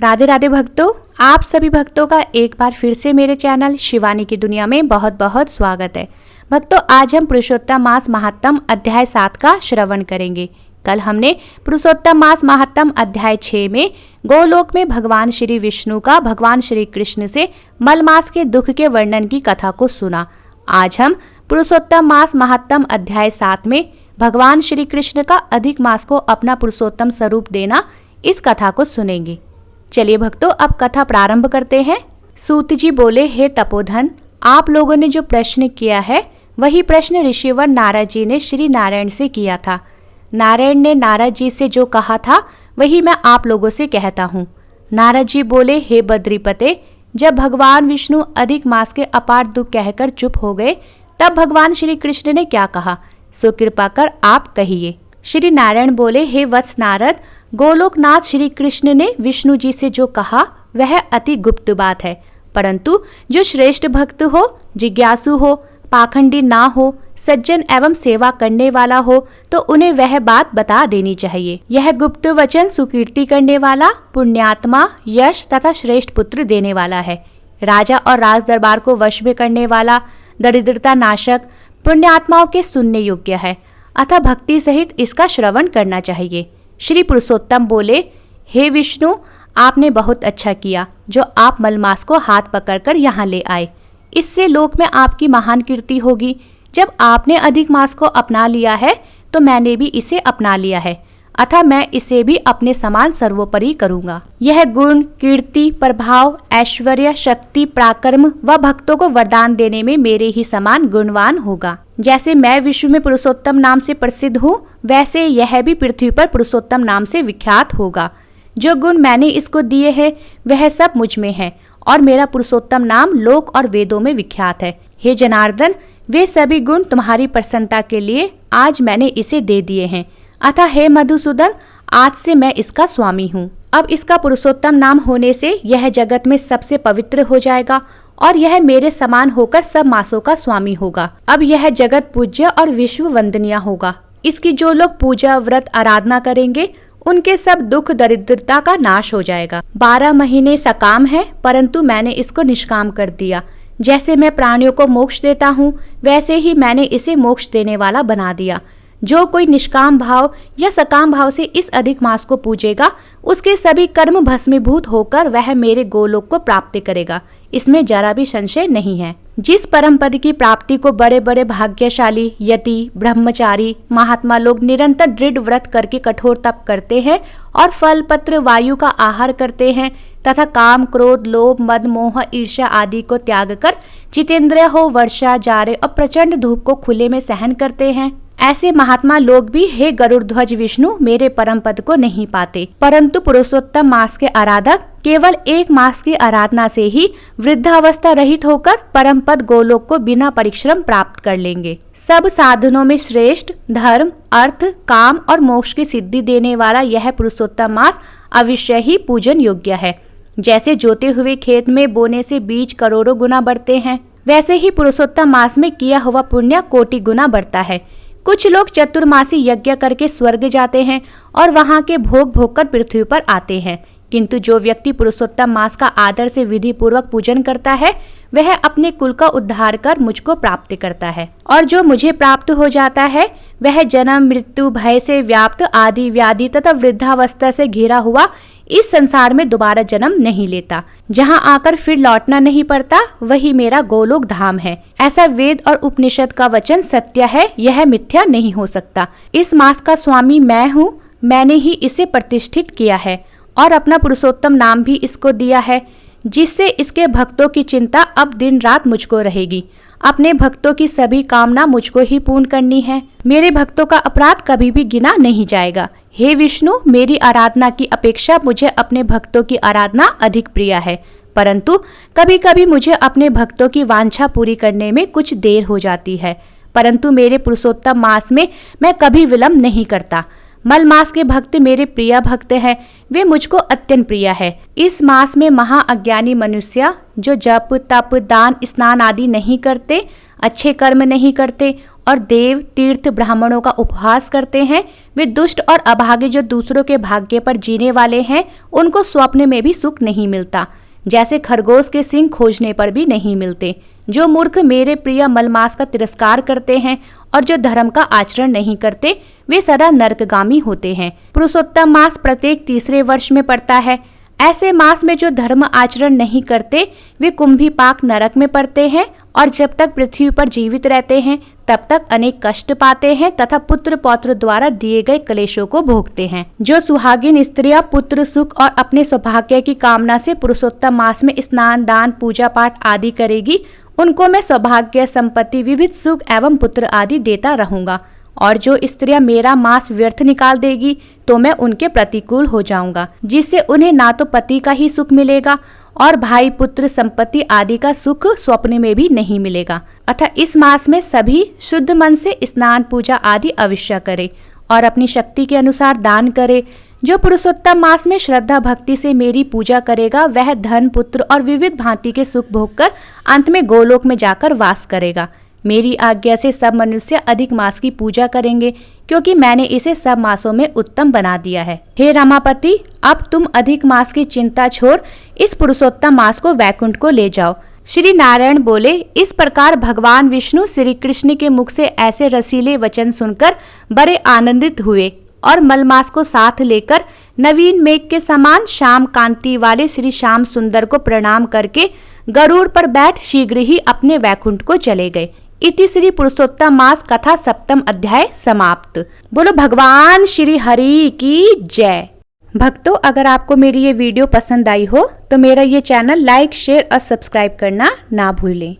राधे राधे भक्तों, आप सभी भक्तों का एक बार फिर से मेरे चैनल शिवानी की दुनिया में बहुत बहुत स्वागत है। भक्तों, आज हम पुरुषोत्तम मास महात्म अध्याय 7 का श्रवण करेंगे। कल हमने पुरुषोत्तम मास महात्म अध्याय 6 में गोलोक में भगवान श्री विष्णु का भगवान श्री कृष्ण से मलमास के दुख के वर्णन की कथा को सुना। आज हम पुरुषोत्तम मास महात्म अध्याय 7 में भगवान श्री कृष्ण का अधिक मास को अपना पुरुषोत्तम स्वरूप देना, इस कथा को सुनेंगे। चलिए भक्तों, अब कथा प्रारंभ करते हैं। सूत जी बोले, हे तपोधन, आप लोगों ने जो प्रश्न किया है वही प्रश्न ऋषिवर नारद जी ने श्री नारायण से किया था। नारायण ने नारद जी से जो कहा था वही मैं आप लोगों से कहता हूँ। नारद जी बोले, हे बद्रीपते, जब भगवान विष्णु अधिक मास के अपार दुख कहकर चुप हो गए, तब भगवान श्री कृष्ण ने क्या कहा, सो कृपा कर आप कहिए। श्री नारायण बोले, हे वत्स नारद, गोलोकनाथ श्री कृष्ण ने विष्णु जी से जो कहा वह अति गुप्त बात है, परंतु जो श्रेष्ठ भक्त हो, जिज्ञासु हो, पाखंडी ना हो, सज्जन एवं सेवा करने वाला हो, तो उन्हें वह बात बता देनी चाहिए। यह गुप्त वचन सुकीर्ति करने वाला, पुण्यात्मा, यश तथा श्रेष्ठ पुत्र देने वाला है। राजा और राज दरबार को वश में करने वाला, दरिद्रता नाशक, पुण्यात्माओं के सुनने योग्य है, अतः भक्ति सहित इसका श्रवण करना चाहिए। श्री पुरुषोत्तम बोले, हे विष्णु, आपने बहुत अच्छा किया जो आप मलमास को हाथ पकड़कर यहाँ ले आए। इससे लोक में आपकी महान कीर्ति होगी। जब आपने अधिक मास को अपना लिया है तो मैंने भी इसे अपना लिया है, अतः मैं इसे भी अपने समान सर्वोपरि करूँगा। यह गुण, कीर्ति, प्रभाव, ऐश्वर्य, शक्ति, पराक्रम व भक्तों को वरदान देने में मेरे ही समान गुणवान होगा। जैसे मैं विश्व में पुरुषोत्तम नाम से प्रसिद्ध हूँ, वैसे यह भी पृथ्वी पर पुरुषोत्तम नाम से विख्यात होगा। जो गुण मैंने इसको दिए हैं वह सब मुझ में है और मेरा पुरुषोत्तम नाम लोक और वेदों में विख्यात है। हे जनार्दन, वे सभी गुण तुम्हारी प्रसन्नता के लिए आज मैंने इसे दे दिए हैं, अतः हे मधुसूदन, आज से मैं इसका स्वामी हूँ। अब इसका पुरुषोत्तम नाम होने से यह जगत में सबसे पवित्र हो जाएगा और यह मेरे समान होकर सब मासों का स्वामी होगा। अब यह जगत पूज्य और विश्व वंदनीय होगा। इसकी जो लोग पूजा, व्रत, आराधना करेंगे उनके सब दुख, दरिद्रता का नाश हो जाएगा। 12 महीने सकाम है, परंतु मैंने इसको निष्काम कर दिया। जैसे मैं प्राणियों को मोक्ष देता हूँ, वैसे ही मैंने इसे मोक्ष देने वाला बना दिया। जो कोई निष्काम भाव या सकाम भाव से इस अधिक मास को पूजेगा, उसके सभी कर्म भस्मीभूत होकर वह मेरे गोलोक को प्राप्त करेगा, इसमें जरा भी संशय नहीं है। जिस परम पद की प्राप्ति को बड़े बड़े भाग्यशाली, यति, ब्रह्मचारी, महात्मा लोग निरंतर दृढ़ व्रत करके कठोर तप करते हैं और फल पत्र वायु का आहार करते हैं तथा काम, क्रोध, लोभ, मद, मोह, ईर्ष्या आदि को त्याग कर जितेंद्रिय हो, वर्षा, जाड़े और प्रचंड धूप को खुले में सहन करते हैं, ऐसे महात्मा लोग भी हे गरुड़ध्वज विष्णु मेरे परम पद को नहीं पाते, परंतु पुरुषोत्तम मास के आराधक केवल एक मास की आराधना से ही वृद्धावस्था रहित होकर परम पद गोलोक को बिना परिश्रम प्राप्त कर लेंगे। सब साधनों में श्रेष्ठ, धर्म, अर्थ, काम और मोक्ष की सिद्धि देने वाला यह पुरुषोत्तम मास अवश्य ही पूजन योग्य है। जैसे जोते हुए खेत में बोने से बीज करोड़ों गुना बढ़ते हैं, वैसे ही पुरुषोत्तम मास में किया हुआ पुण्य कोटि गुना बढ़ता है। कुछ लोग चतुर्मासी यज्ञ करके स्वर्ग जाते हैं और वहां के भोग भोगकर पृथ्वी पर आते हैं, किंतु जो व्यक्ति पुरुषोत्तम मास का आदर से विधि पूर्वक पूजन करता है वह अपने कुल का उद्धार कर मुझको प्राप्त करता है, और जो मुझे प्राप्त हो जाता है वह जन्म, मृत्यु, भय से व्याप्त आदि व्याधि तथा वृद्धावस्था से घिरा हुआ इस संसार में दोबारा जन्म नहीं लेता। जहाँ आकर फिर लौटना नहीं पड़ता, वही मेरा गोलोक धाम है। ऐसा वेद और उपनिषद का वचन सत्य है, यह मिथ्या नहीं हो सकता। इस मास का स्वामी मैं हूँ, मैंने ही इसे प्रतिष्ठित किया है और अपना पुरुषोत्तम नाम भी इसको दिया है, जिससे इसके भक्तों की चिंता अब दिन रात मुझको रहेगी। अपने भक्तों की सभी कामना मुझको ही पूर्ण करनी है। मेरे भक्तों का अपराध कभी भी गिना नहीं जाएगा। हे विष्णु, मेरी आराधना की अपेक्षा मुझे अपने भक्तों की आराधना अधिक प्रिय है, परंतु कभी कभी मुझे अपने भक्तों की वांछा पूरी करने में कुछ देर हो जाती है, परंतु मेरे पुरुषोत्तम मास में मैं कभी विलंब नहीं करता। मल मास के भक्त मेरे प्रिय भक्त हैं, वे मुझको अत्यंत प्रिय है। इस मास में महाअज्ञानी मनुष्य जो जप, तप, दान, स्नान आदि नहीं करते, अच्छे कर्म नहीं करते और देव तीर्थ ब्राह्मणों का उपहास करते हैं, वे दुष्ट और अभागे जो दूसरों के भाग्य पर जीने वाले हैं, उनको स्वप्न में भी सुख नहीं मिलता, जैसे खरगोश के सिंग खोजने पर भी नहीं मिलते। जो मूर्ख मेरे प्रिय मलमास का तिरस्कार करते हैं और जो धर्म का आचरण नहीं करते, वे सदा नरकगामी होते हैं। पुरुषोत्तम मास प्रत्येक तीसरे वर्ष में पड़ता है। ऐसे मास में जो धर्म आचरण नहीं करते, वे कुंभीपाक नरक में पड़ते हैं और जब तक पृथ्वी पर जीवित रहते हैं तब तक अनेक कष्ट पाते हैं तथा पुत्र पौत्र द्वारा दिए गए क्लेशों को भोगते हैं। जो सुहागिन स्त्रियां पुत्र सुख और अपने सौभाग्य की कामना से पुरुषोत्तम मास में स्नान दान पूजा पाठ आदि करेगी, उनको मैं सौभाग्य संपत्ति विविध सुख एवं पुत्र आदि देता रहूंगा। और जो स्त्रियां मेरा मास व्यर्थ निकाल देगी तो मैं उनके प्रतिकूल हो जाऊंगा, जिससे उन्हें ना तो पति का ही सुख मिलेगा और भाई पुत्र संपत्ति आदि का सुख स्वप्न में भी नहीं मिलेगा। अतः इस मास में सभी शुद्ध मन से स्नान पूजा आदि अवश्य करे और अपनी शक्ति के अनुसार दान करे। जो पुरुषोत्तम मास में श्रद्धा भक्ति से मेरी पूजा करेगा, वह धन पुत्र और विविध भांति के सुख भोगकर अंत में गोलोक में जाकर वास करेगा। मेरी आज्ञा से सब मनुष्य अधिक मास की पूजा करेंगे, क्योंकि मैंने इसे सब मासों में उत्तम बना दिया है। हे रमापति, अब तुम अधिक मास की चिंता छोड़ इस पुरुषोत्तम मास को वैकुंठ को ले जाओ। श्री नारायण बोले। इस प्रकार भगवान विष्णु श्री कृष्ण के मुख से ऐसे रसीले वचन सुनकर बड़े आनंदित हुए और मलमास को साथ लेकर नवीन मेघ के समान श्याम कांति वाले श्री श्याम सुंदर को प्रणाम करके गरुड़ पर बैठ शीघ्र ही अपने वैकुंठ को चले गए। इति श्री पुरुषोत्तम मास कथा सप्तम अध्याय समाप्त। बोलो भगवान श्री हरि की जय। भक्तों, अगर आपको मेरी ये वीडियो पसंद आई हो तो मेरा ये चैनल लाइक शेयर और सब्सक्राइब करना ना भूलें।